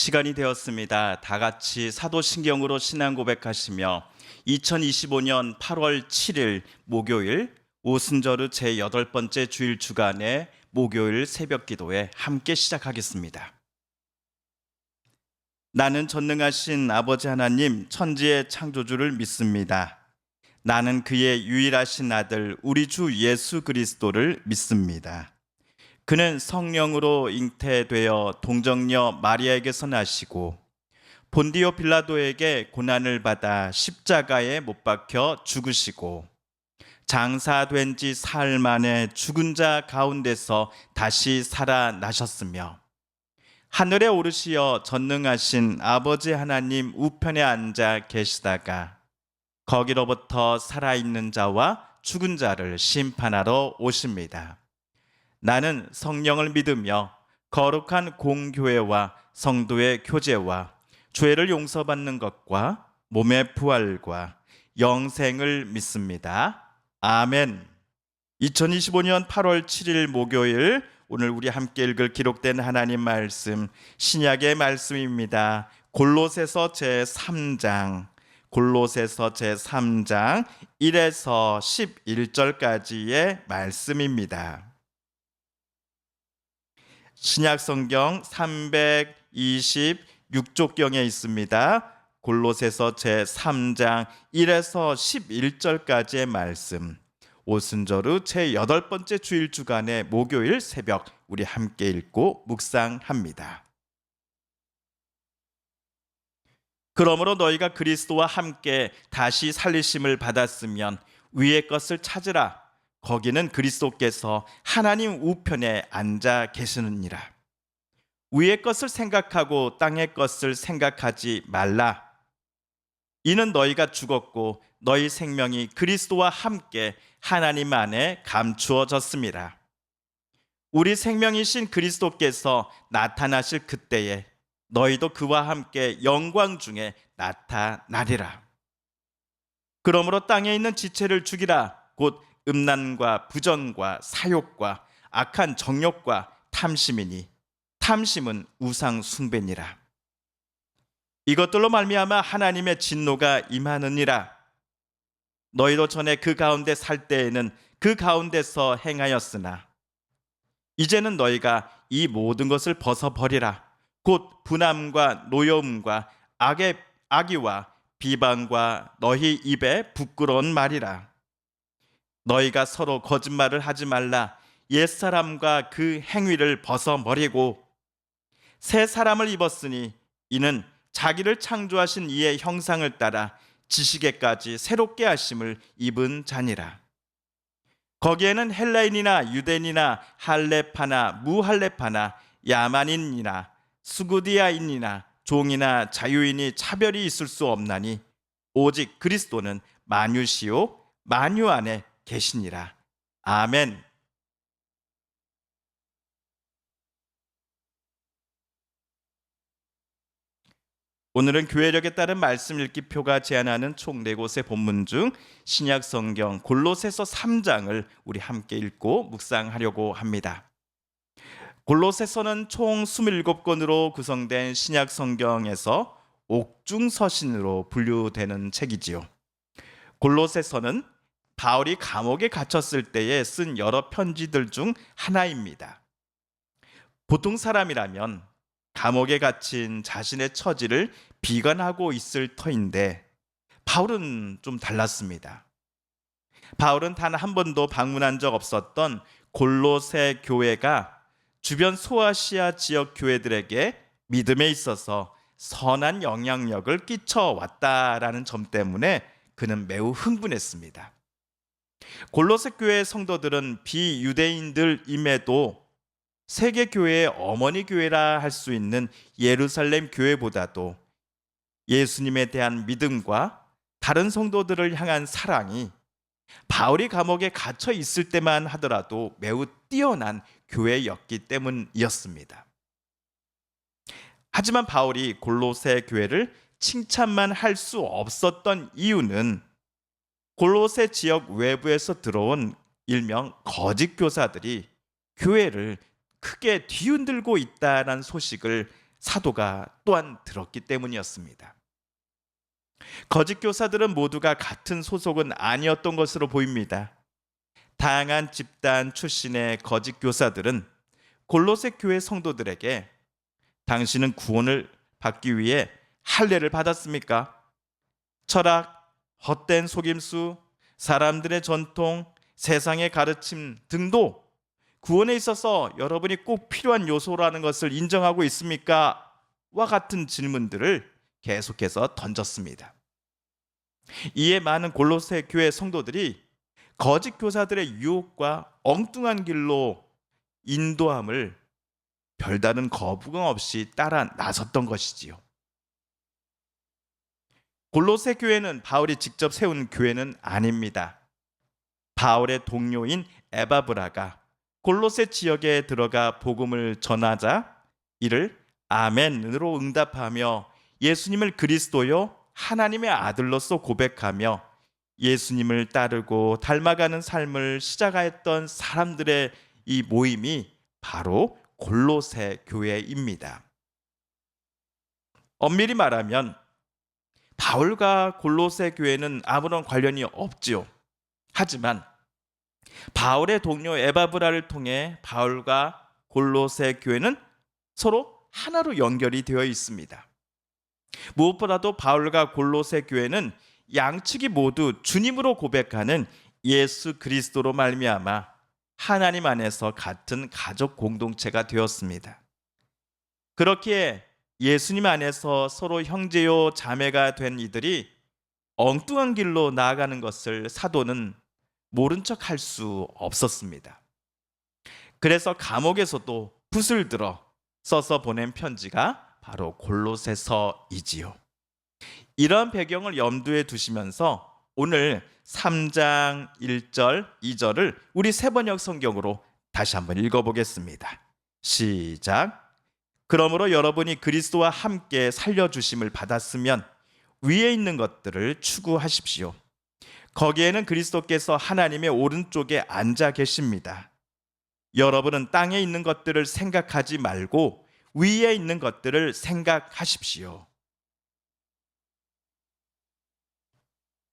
시간이 되었습니다. 다 같이 사도신경으로 신앙 고백하시며 2025년 8월 7일 목요일 오순절의 제8번째 주일 주간의 목요일 새벽 기도에 함께 시작하겠습니다. 나는 전능하신 아버지 하나님 천지의 창조주를 믿습니다. 나는 그의 유일하신 아들 우리 주 예수 그리스도를 믿습니다. 그는 성령으로 잉태되어 동정녀 마리아에게서 나시고 본디오 빌라도에게 고난을 받아 십자가에 못 박혀 죽으시고 장사된 지 사흘 만에 죽은 자 가운데서 다시 살아나셨으며 하늘에 오르시어 전능하신 아버지 하나님 우편에 앉아 계시다가 거기로부터 살아있는 자와 죽은 자를 심판하러 오십니다. 나는 성령을 믿으며 거룩한 공교회와 성도의 교제와 죄를 용서받는 것과 몸의 부활과 영생을 믿습니다. 아멘. 2025년 8월 7일 목요일 오늘 우리 함께 읽을 기록된 하나님 말씀 신약의 말씀입니다. 골로새서 제3장 1에서 11절까지의 말씀입니다. 신약 성경 326쪽경에 있습니다. 골로새서 제3장 1에서 11절까지의 말씀. 오순절의 제8번째 주일 주간의 목요일 새벽 우리 함께 읽고 묵상합니다. 그러므로 너희가 그리스도와 함께 다시 살리심을 받았으면 위의 것을 찾으라. 거기는 그리스도께서 하나님 우편에 앉아 계시느니라. 위의 것을 생각하고 땅의 것을 생각하지 말라. 이는 너희가 죽었고 너희 생명이 그리스도와 함께 하나님 안에 감추어졌습니다. 우리 생명이신 그리스도께서 나타나실 그때에 너희도 그와 함께 영광 중에 나타나리라. 그러므로 땅에 있는 지체를 죽이라. 곧 음란과 부정과 사욕과 악한 정욕과 탐심이니 탐심은 우상 숭배니라. 이것들로 말미암아 하나님의 진노가 임하느니라. 너희도 전에 그 가운데 살 때에는 그 가운데서 행하였으나 이제는 너희가 이 모든 것을 벗어버리라. 곧 분함과 노여움과 악의와 비방과 너희 입에 부끄러운 말이라. 너희가 서로 거짓말을 하지 말라. 옛사람과 그 행위를 벗어버리고 새 사람을 입었으니 이는 자기를 창조하신 이의 형상을 따라 지식에까지 새롭게 하심을 입은 자니라. 거기에는 헬라인이나 유대인이나 할레파나 무할레파나 야만인이나 수구디아인이나 종이나 자유인이 차별이 있을 수 없나니 오직 그리스도는 만유시요 만유 안에 계시니라. 아멘. 오늘은 교회력에 따른 말씀 읽기표가 제안하는 총 4곳의 본문 중 신약 성경 골로새서 3장을 우리 함께 읽고 묵상하려고 합니다. 골로새서는 총 27권으로 구성된 신약 성경에서 옥중서신으로 분류되는 책이지요. 골로새서는 바울이 감옥에 갇혔을 때에 쓴 여러 편지들 중 하나입니다. 보통 사람이라면 감옥에 갇힌 자신의 처지를 비관하고 있을 터인데 바울은 좀 달랐습니다. 바울은 단 한 번도 방문한 적 없었던 골로새 교회가 주변 소아시아 지역 교회들에게 믿음에 있어서 선한 영향력을 끼쳐왔다라는 점 때문에 그는 매우 흥분했습니다. 골로새 교회의 성도들은 비유대인들임에도 세계 교회의 어머니 교회라 할 수 있는 예루살렘 교회보다도 예수님에 대한 믿음과 다른 성도들을 향한 사랑이 바울이 감옥에 갇혀 있을 때만 하더라도 매우 뛰어난 교회였기 때문이었습니다. 하지만 바울이 골로새 교회를 칭찬만 할 수 없었던 이유는 골로새 지역 외부에서 들어온 일명 거짓 교사들이 교회를 크게 뒤흔들고 있다는 소식을 사도가 또한 들었기 때문이었습니다. 거짓 교사들은 모두가 같은 소속은 아니었던 것으로 보입니다. 다양한 집단 출신의 거짓 교사들은 골로새 교회 성도들에게 당신은 구원을 받기 위해 할례를 받았습니까? 철학, 헛된 속임수, 사람들의 전통, 세상의 가르침 등도 구원에 있어서 여러분이 꼭 필요한 요소라는 것을 인정하고 있습니까? 와 같은 질문들을 계속해서 던졌습니다. 이에 많은 골로새 교회 성도들이 거짓 교사들의 유혹과 엉뚱한 길로 인도함을 별다른 거부감 없이 따라 나섰던 것이지요. 골로새 교회는 바울이 직접 세운 교회는 아닙니다. 바울의 동료인 에바브라가 골로새 지역에 들어가 복음을 전하자 이를 아멘으로 응답하며 예수님을 그리스도요 하나님의 아들로서 고백하며 예수님을 따르고 닮아가는 삶을 시작하였던 사람들의 이 모임이 바로 골로새 교회입니다. 엄밀히 말하면 바울과 골로새 교회는 아무런 관련이 없지요. 하지만 바울의 동료 에바브라를 통해 바울과 골로새 교회는 서로 하나로 연결이 되어 있습니다. 무엇보다도 바울과 골로새 교회는 양측이 모두 주님으로 고백하는 예수 그리스도로 말미암아 하나님 안에서 같은 가족 공동체가 되었습니다. 그렇기에 예수님 안에서 서로 형제요 자매가 된 이들이 엉뚱한 길로 나아가는 것을 사도는 모른 척 할 수 없었습니다. 그래서 감옥에서도 붓을 들어 써서 보낸 편지가 바로 골로새서이지요. 이런 배경을 염두에 두시면서 오늘 3장 1절, 2절을 우리 세번역 성경으로 다시 한번 읽어보겠습니다. 시작. 그러므로 여러분이 그리스도와 함께 살려주심을 받았으면 위에 있는 것들을 추구하십시오. 거기에는 그리스도께서 하나님의 오른쪽에 앉아 계십니다. 여러분은 땅에 있는 것들을 생각하지 말고 위에 있는 것들을 생각하십시오.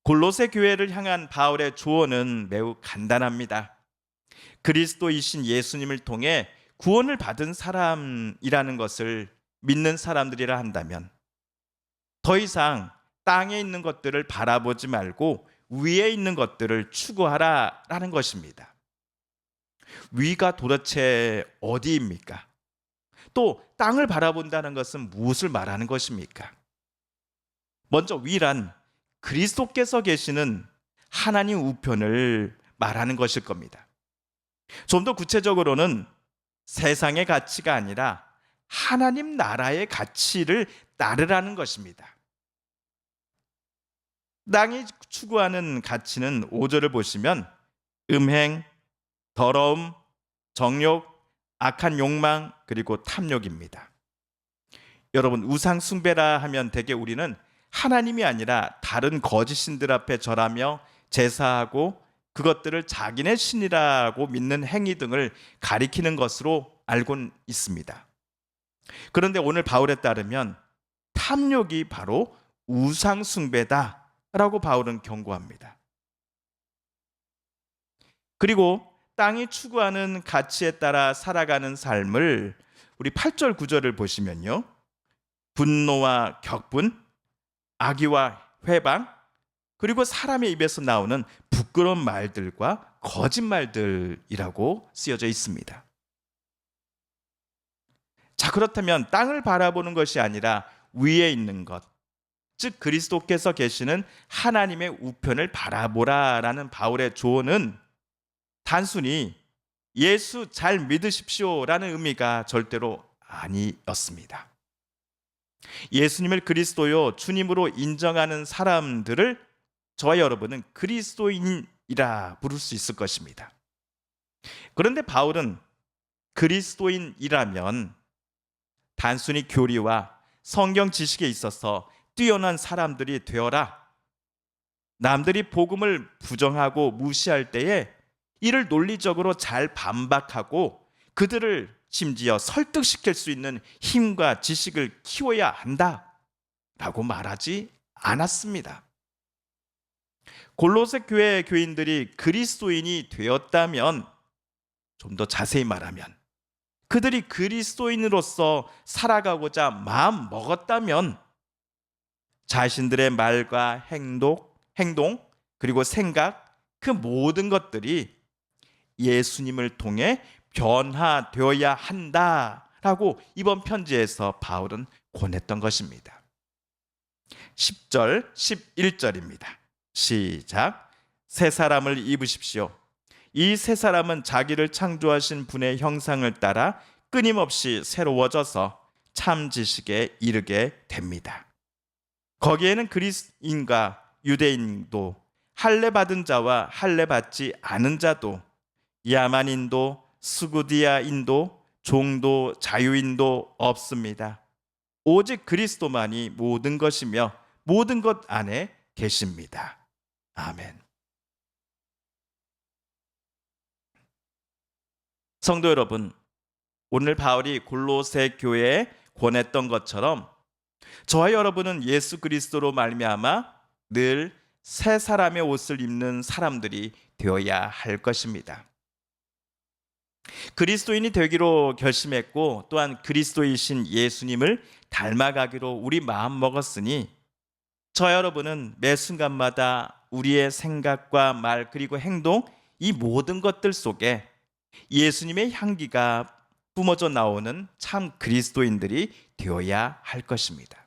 골로새 교회를 향한 바울의 조언은 매우 간단합니다. 그리스도이신 예수님을 통해 구원을 받은 사람이라는 것을 믿는 사람들이라 한다면 더 이상 땅에 있는 것들을 바라보지 말고 위에 있는 것들을 추구하라라는 것입니다. 위가 도대체 어디입니까? 또 땅을 바라본다는 것은 무엇을 말하는 것입니까? 먼저 위란 그리스도께서 계시는 하나님 우편을 말하는 것일 겁니다. 좀 더 구체적으로는 세상의 가치가 아니라 하나님 나라의 가치를 따르라는 것입니다. 땅이 추구하는 가치는 5절을 보시면 음행, 더러움, 정욕, 악한 욕망, 그리고 탐욕입니다. 여러분, 우상 숭배라 하면 대개 우리는 하나님이 아니라 다른 거짓 신들 앞에 절하며 제사하고 그것들을 자기네 신이라고 믿는 행위 등을 가리키는 것으로 알고 있습니다. 그런데 오늘 바울에 따르면 탐욕이 바로 우상 숭배다라고 바울은 경고합니다. 그리고 땅이 추구하는 가치에 따라 살아가는 삶을 우리 8절 9절을 보시면요. 분노와 격분, 악의와 회방, 그리고 사람의 입에서 나오는 부끄러운 말들과 거짓말들이라고 쓰여져 있습니다. 자, 그렇다면 땅을 바라보는 것이 아니라 위에 있는 것, 즉 그리스도께서 계시는 하나님의 우편을 바라보라라는 바울의 조언은 단순히 예수 잘 믿으십시오라는 의미가 절대로 아니었습니다. 예수님을 그리스도요 주님으로 인정하는 사람들을 저와 여러분은 그리스도인이라 부를 수 있을 것입니다. 그런데 바울은 그리스도인이라면 단순히 교리와 성경 지식에 있어서 뛰어난 사람들이 되어라. 남들이 복음을 부정하고 무시할 때에 이를 논리적으로 잘 반박하고 그들을 심지어 설득시킬 수 있는 힘과 지식을 키워야 한다라고 말하지 않았습니다. 골로새 교회 교인들이 그리스도인이 되었다면, 좀 더 자세히 말하면 그들이 그리스도인으로서 살아가고자 마음 먹었다면 자신들의 말과 행동 그리고 생각, 그 모든 것들이 예수님을 통해 변화되어야 한다라고 이번 편지에서 바울은 권했던 것입니다. 10절, 11절입니다. 시작. 새 사람을 입으십시오. 이 새 사람은 자기를 창조하신 분의 형상을 따라 끊임없이 새로워져서 참 지식에 이르게 됩니다. 거기에는 그리스인과 유대인도, 할례 받은 자와 할례 받지 않은 자도, 야만인도 스구디아인도 종도 자유인도 없습니다. 오직 그리스도만이 모든 것이며 모든 것 안에 계십니다. 아멘. 성도 여러분, 오늘 바울이 골로새 교회에 권했던 것처럼 저와 여러분은 예수 그리스도로 말미암아 늘 새 사람의 옷을 입는 사람들이 되어야 할 것입니다. 그리스도인이 되기로 결심했고 또한 그리스도이신 예수님을 닮아가기로 우리 마음 먹었으니 저 여러분은 매 순간마다 우리의 생각과 말 그리고 행동, 이 모든 것들 속에 예수님의 향기가 뿜어져 나오는 참 그리스도인들이 되어야 할 것입니다.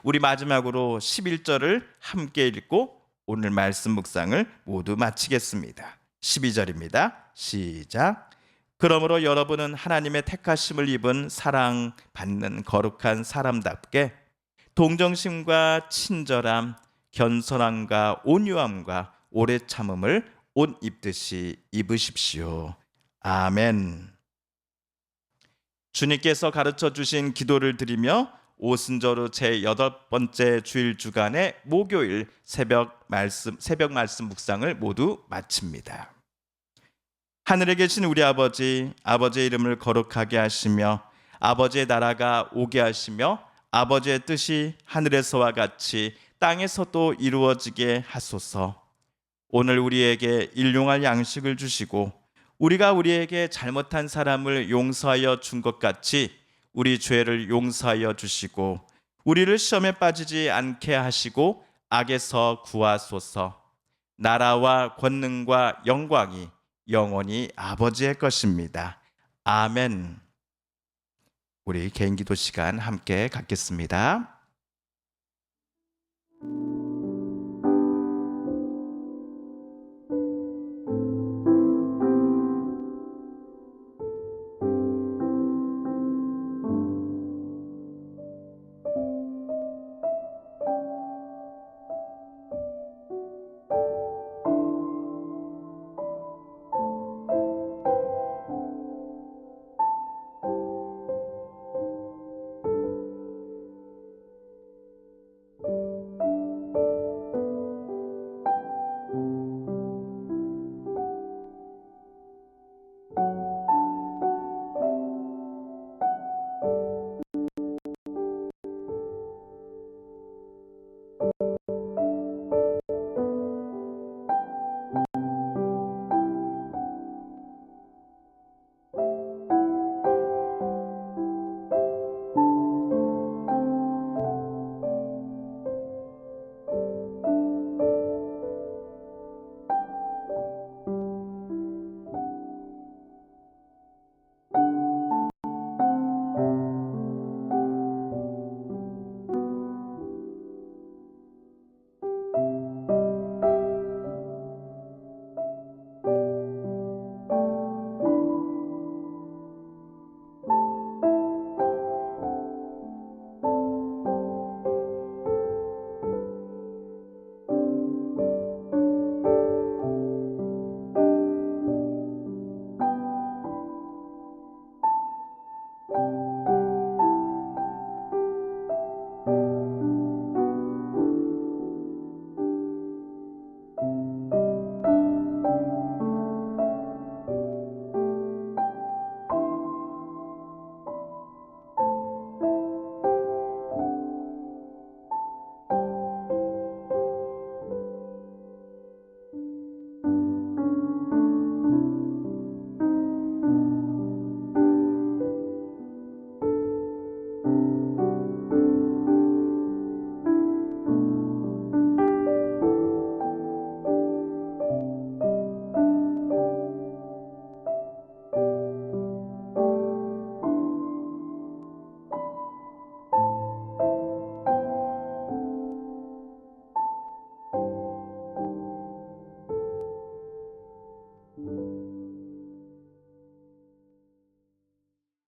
우리 마지막으로 11절을 함께 읽고 오늘 말씀 묵상을 모두 마치겠습니다. 12절입니다. 시작. 그러므로 여러분은 하나님의 택하심을 입은 사랑받는 거룩한 사람답게 동정심과 친절함, 겸손함과 온유함과 오래 참음을 옷 입듯이 입으십시오. 아멘. 주님께서 가르쳐 주신 기도를 드리며 오순절후 제8번째 주일 주간의 목요일 새벽 말씀 묵상을 모두 마칩니다. 하늘에 계신 우리 아버지, 아버지의 이름을 거룩하게 하시며 아버지의 나라가 오게 하시며 아버지의 뜻이 하늘에서와 같이 땅에서도 이루어지게 하소서. 오늘 우리에게 일용할 양식을 주시고 우리가 우리에게 잘못한 사람을 용서하여 준 것 같이 우리 죄를 용서하여 주시고 우리를 시험에 빠지지 않게 하시고 악에서 구하소서. 나라와 권능과 영광이 영원히 아버지의 것입니다. 아멘. 우리 개인 기도 시간 함께 갖겠습니다.